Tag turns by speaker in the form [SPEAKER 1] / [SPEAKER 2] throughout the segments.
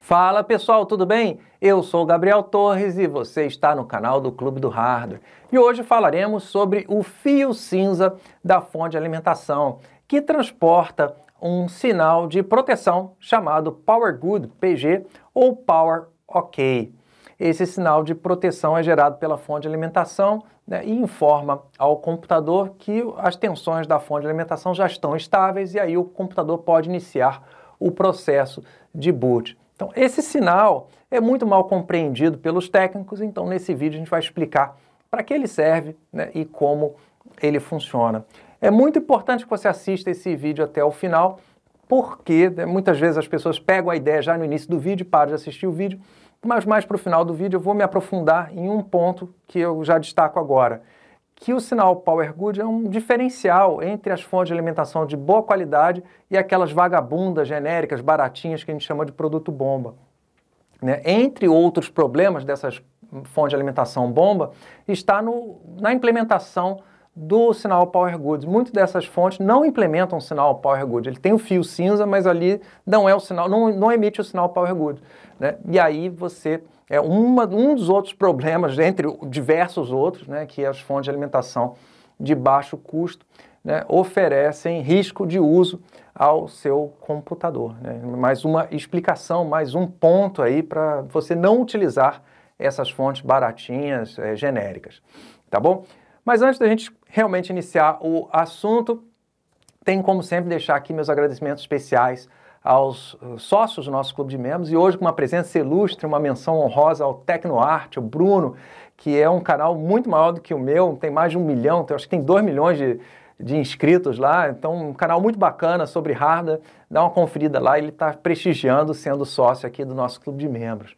[SPEAKER 1] Fala pessoal, tudo bem? Eu sou o Gabriel Torres e você está no canal do Clube do Hardware. E hoje falaremos sobre o fio cinza da fonte de alimentação, que transporta um sinal de proteção chamado Power Good PG ou Power OK. Esse sinal de proteção é gerado pela fonte de alimentação, e informa ao computador que as tensões da fonte de alimentação já estão estáveis e aí o computador pode iniciar o processo de boot. Então, esse sinal é muito mal compreendido pelos técnicos, então nesse vídeo a gente vai explicar para que ele serve, e como ele funciona. É muito importante que você assista esse vídeo até o final, porque muitas vezes as pessoas pegam a ideia já no início do vídeo e param de assistir o vídeo, mas mais para o final do vídeo eu vou me aprofundar em um ponto que eu já destaco agora, que o sinal Power Good é um diferencial entre as fontes de alimentação de boa qualidade e aquelas vagabundas genéricas, baratinhas, que a gente chama de produto bomba. Entre outros problemas dessas fontes de alimentação bomba, está na implementação do sinal Power Good. Muitas dessas fontes não implementam o sinal Power Good. Ele tem o fio cinza, mas ali não é o sinal, não emite o sinal Power Good. E aí você... um dos outros problemas, entre diversos outros, que as fontes de alimentação de baixo custo oferecem risco de uso ao seu computador. Mais uma explicação, mais um ponto aí para você não utilizar essas fontes baratinhas, genéricas. Tá bom? Mas antes da gente realmente iniciar o assunto, tem como sempre deixar aqui meus agradecimentos especiais aos sócios do nosso clube de membros, e hoje com uma presença ilustre, uma menção honrosa ao Tecnoarte, o Bruno, que é um canal muito maior do que o meu, tem mais de 1 milhão, acho que tem 2 milhões de inscritos lá, então um canal muito bacana sobre hardware, dá uma conferida lá, ele está prestigiando sendo sócio aqui do nosso clube de membros.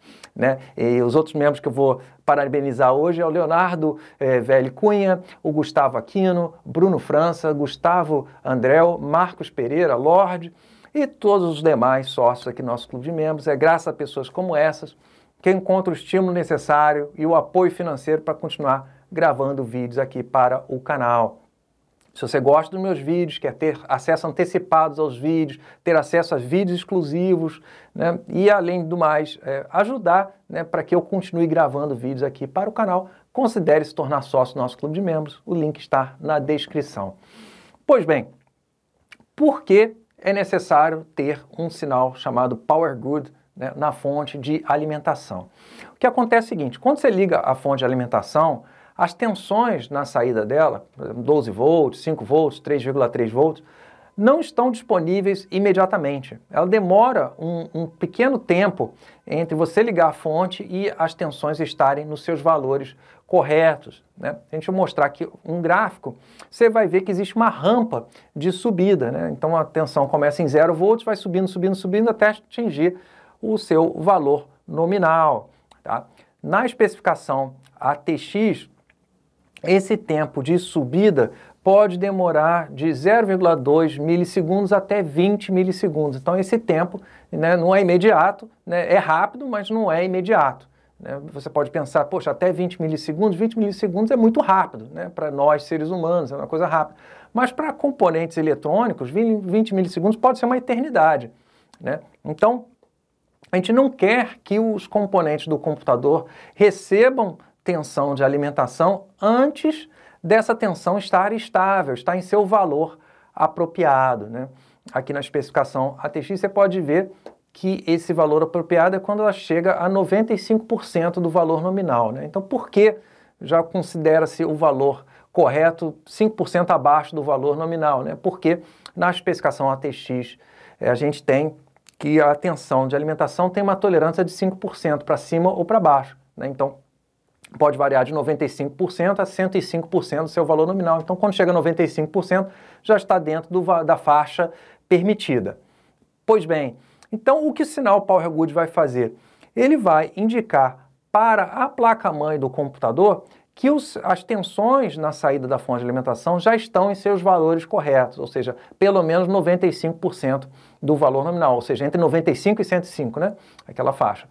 [SPEAKER 1] E os outros membros que eu vou parabenizar hoje é o Leonardo Velho Cunha, o Gustavo Aquino, Bruno França, Gustavo Andréu, Marcos Pereira, Lorde, e todos os demais sócios aqui do nosso clube de membros. É graças a pessoas como essas que eu encontro o estímulo necessário e o apoio financeiro para continuar gravando vídeos aqui para o canal. Se você gosta dos meus vídeos, quer ter acesso antecipado aos vídeos, ter acesso a vídeos exclusivos, e além do mais, ajudar para que eu continue gravando vídeos aqui para o canal, considere se tornar sócio do nosso clube de membros. O link está na descrição. Pois bem, por que é necessário ter um sinal chamado Power Good na fonte de alimentação? O que acontece é o seguinte: quando você liga a fonte de alimentação, as tensões na saída dela, 12 volts, 5 volts, 3,3 volts, não estão disponíveis imediatamente. Ela demora um pequeno tempo entre você ligar a fonte e as tensões estarem nos seus valores corretos. A gente vai mostrar aqui um gráfico, você vai ver que existe uma rampa de subida. Então a tensão começa em 0 volts, vai subindo, subindo, subindo até atingir o seu valor nominal. Na especificação ATX, esse tempo de subida pode demorar de 0,2 milissegundos até 20 milissegundos. Então esse tempo não é imediato, é rápido, mas não é imediato. Você pode pensar, poxa, até 20 milissegundos é muito rápido, para nós seres humanos, é uma coisa rápida. Mas para componentes eletrônicos, 20 milissegundos pode ser uma eternidade. Então, a gente não quer que os componentes do computador recebam tensão de alimentação antes dessa tensão estar estável, estar em seu valor apropriado. Aqui na especificação ATX você pode ver que esse valor apropriado é quando ela chega a 95% do valor nominal. Então, por que já considera-se o valor correto 5% abaixo do valor nominal? Porque na especificação ATX a gente tem que a tensão de alimentação tem uma tolerância de 5% para cima ou para baixo. Então, pode variar de 95% a 105% do seu valor nominal. Então, quando chega a 95%, já está dentro da faixa permitida. Pois bem, então o que o sinal Power Good vai fazer? Ele vai indicar para a placa-mãe do computador que as tensões na saída da fonte de alimentação já estão em seus valores corretos, ou seja, pelo menos 95% do valor nominal, ou seja, entre 95 e 105, aquela faixa.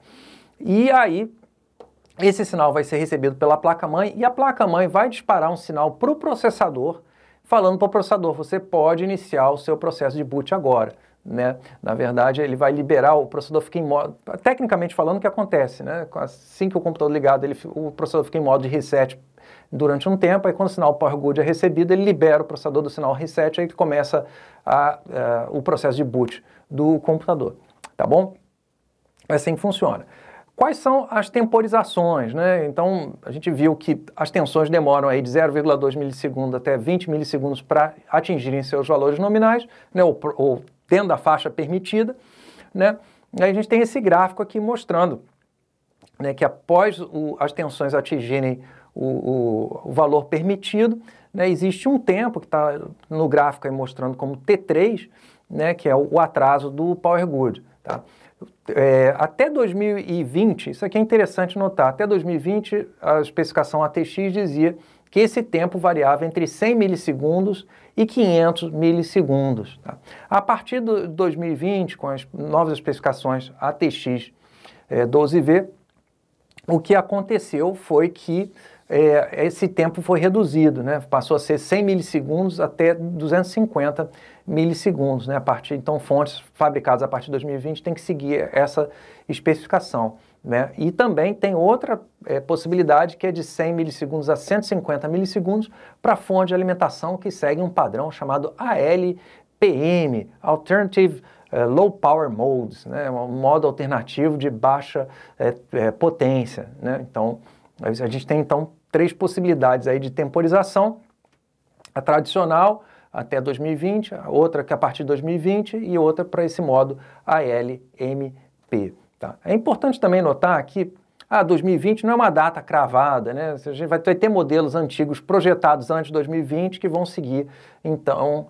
[SPEAKER 1] E aí, esse sinal vai ser recebido pela placa-mãe e a placa-mãe vai disparar um sinal para o processador, falando para o processador, você pode iniciar o seu processo de boot agora. né? Na verdade, ele vai liberar, o processador fica em modo... Tecnicamente falando, o que acontece, né? Assim que o computador ligado, o processador fica em modo de reset durante um tempo, aí quando o sinal Power Good é recebido, ele libera o processador do sinal reset, aí que começa o processo de boot do computador, tá bom? É assim que funciona. Quais são as temporizações, né? Então, a gente viu que as tensões demoram aí de 0,2 milissegundos até 20 milissegundos para atingirem seus valores nominais, né? Ou dentro da faixa permitida, né? E aí a gente tem esse gráfico aqui mostrando, né, que após as tensões atingirem o valor permitido, né, existe um tempo que está no gráfico aí mostrando como T3, né, que é o atraso do Power Good, tá? Até 2020, isso aqui é interessante notar, até 2020 a especificação ATX dizia que esse tempo variava entre 100 milissegundos e 500 milissegundos. Tá? A partir de 2020, com as novas especificações ATX 12V, o que aconteceu foi que esse tempo foi reduzido, né? Passou a ser 100 milissegundos até 250 milissegundos, né? A partir, então, fontes fabricadas a partir de 2020 têm que seguir essa especificação, né? E também tem outra possibilidade que é de 100 milissegundos a 150 milissegundos para fonte de alimentação que segue um padrão chamado ALPM, Alternative Low Power Modes, né? Um modo alternativo de baixa potência, né? Então, a gente tem, então, 3 possibilidades aí de temporização: a tradicional até 2020, a outra que é a partir de 2020 e outra para esse modo ALMP. Tá? É importante também notar que 2020 não é uma data cravada, né? A gente vai ter modelos antigos projetados antes de 2020 que vão seguir, então,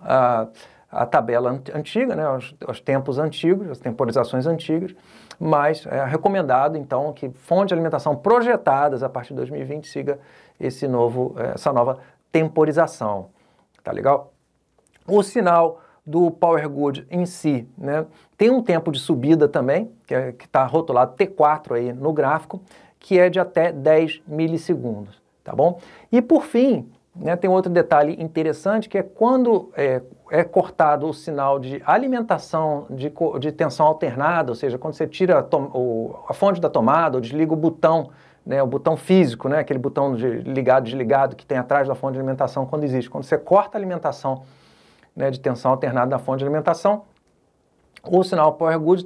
[SPEAKER 1] a tabela antiga, né? Os tempos antigos, as temporizações antigas, mas é recomendado, então, que fontes de alimentação projetadas a partir de 2020 siga essa nova temporização. Tá legal? O sinal do Power Good em si, né, tem um tempo de subida também, que está rotulado T4 aí no gráfico, que é de até 10 milissegundos, tá bom? E por fim, né, tem outro detalhe interessante, que é quando é cortado o sinal de alimentação de tensão alternada, ou seja, quando você tira a fonte da tomada ou desliga o botão, né, o botão físico, né, aquele botão de ligado e desligado que tem atrás da fonte de alimentação quando existe. Quando você corta a alimentação, né, de tensão alternada da fonte de alimentação, o sinal Power Good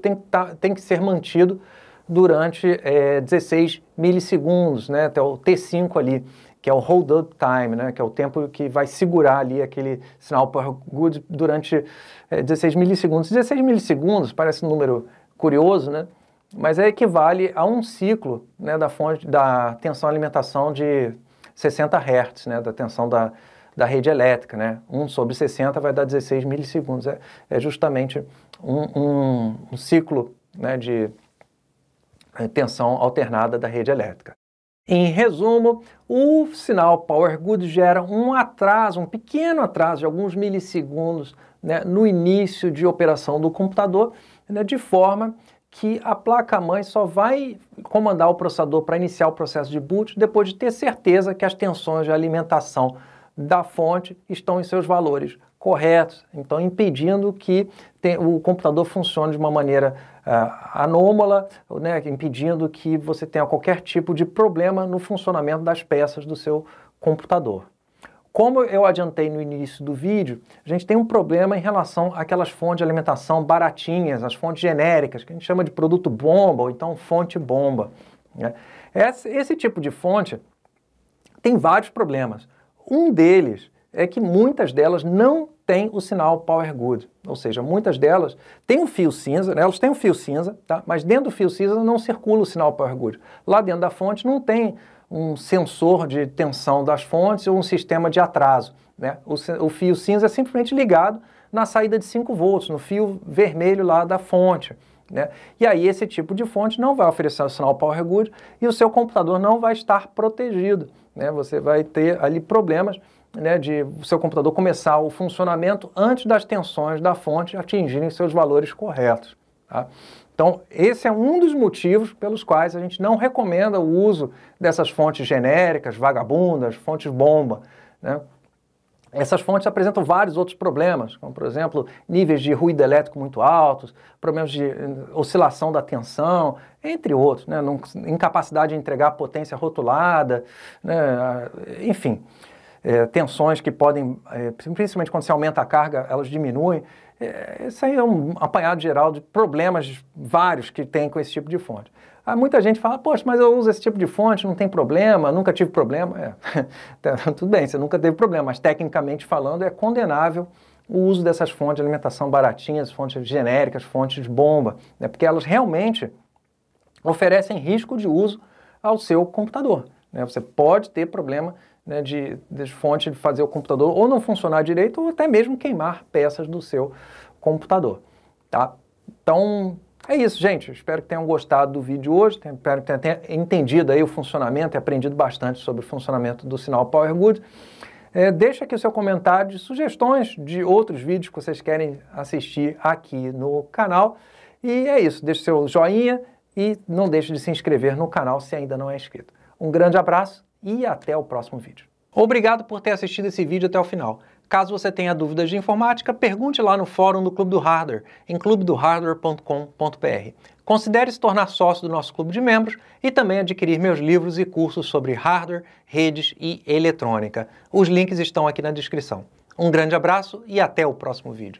[SPEAKER 1] tem que ser mantido durante 16 milissegundos, né, até o T5 ali, que é o hold up time, né, que é o tempo que vai segurar ali aquele sinal Power Good durante 16 milissegundos. 16 milissegundos parece um número curioso, né, mas equivale a um ciclo, né, da tensão alimentação de 60 Hz, né, da tensão da rede elétrica, né? 1 sobre 60 vai dar 16 milissegundos. É justamente um ciclo, né, de tensão alternada da rede elétrica. Em resumo, o sinal Power Good gera um pequeno atraso de alguns milissegundos, né, no início de operação do computador, né, de forma que a placa-mãe só vai comandar o processador para iniciar o processo de boot depois de ter certeza que as tensões de alimentação da fonte estão em seus valores corretos, então impedindo que o computador funcione de uma maneira anômala, né, impedindo que você tenha qualquer tipo de problema no funcionamento das peças do seu computador. Como eu adiantei no início do vídeo, a gente tem um problema em relação àquelas fontes de alimentação baratinhas, as fontes genéricas, que a gente chama de produto bomba ou então fonte bomba, né? Esse tipo de fonte tem vários problemas. Um deles é que muitas delas não têm o sinal Power Good, ou seja, muitas delas têm um fio cinza, né? Elas têm um fio cinza, tá? Mas dentro do fio cinza não circula o sinal Power Good. Lá dentro da fonte não tem um sensor de tensão das fontes ou um sistema de atraso, né? O fio cinza é simplesmente ligado na saída de 5 volts, no fio vermelho lá da fonte, né? E aí esse tipo de fonte não vai oferecer o sinal Power Good e o seu computador não vai estar protegido, né? Você vai ter ali problemas, né, de o seu computador começar o funcionamento antes das tensões da fonte atingirem seus valores corretos, tá? Então, esse é um dos motivos pelos quais a gente não recomenda o uso dessas fontes genéricas, vagabundas, fontes bomba, né? Essas fontes apresentam vários outros problemas, como, por exemplo, níveis de ruído elétrico muito altos, problemas de oscilação da tensão, entre outros, né? Incapacidade de entregar potência rotulada, né? Enfim, tensões que podem, principalmente quando se aumenta a carga, elas diminuem. Isso aí é um apanhado geral de problemas vários que tem com esse tipo de fonte. Muita gente fala, poxa, mas eu uso esse tipo de fonte, não tem problema, nunca tive problema. Tudo bem, você nunca teve problema, mas tecnicamente falando é condenável o uso dessas fontes de alimentação baratinhas, fontes genéricas, fontes de bomba, né, porque elas realmente oferecem risco de uso ao seu computador, né? Você pode ter problema, né, de fonte de fazer o computador ou não funcionar direito ou até mesmo queimar peças do seu computador, tá? Então, é isso, gente. Espero que tenham gostado do vídeo hoje, espero que tenham entendido aí o funcionamento e aprendido bastante sobre o funcionamento do sinal Power Good. Deixa aqui o seu comentário de sugestões de outros vídeos que vocês querem assistir aqui no canal. E é isso, deixe seu joinha e não deixe de se inscrever no canal se ainda não é inscrito. Um grande abraço e até o próximo vídeo. Obrigado por ter assistido esse vídeo até o final. Caso você tenha dúvidas de informática, pergunte lá no fórum do Clube do Hardware, em clubedohardware.com.br. Considere se tornar sócio do nosso clube de membros e também adquirir meus livros e cursos sobre hardware, redes e eletrônica. Os links estão aqui na descrição. Um grande abraço e até o próximo vídeo.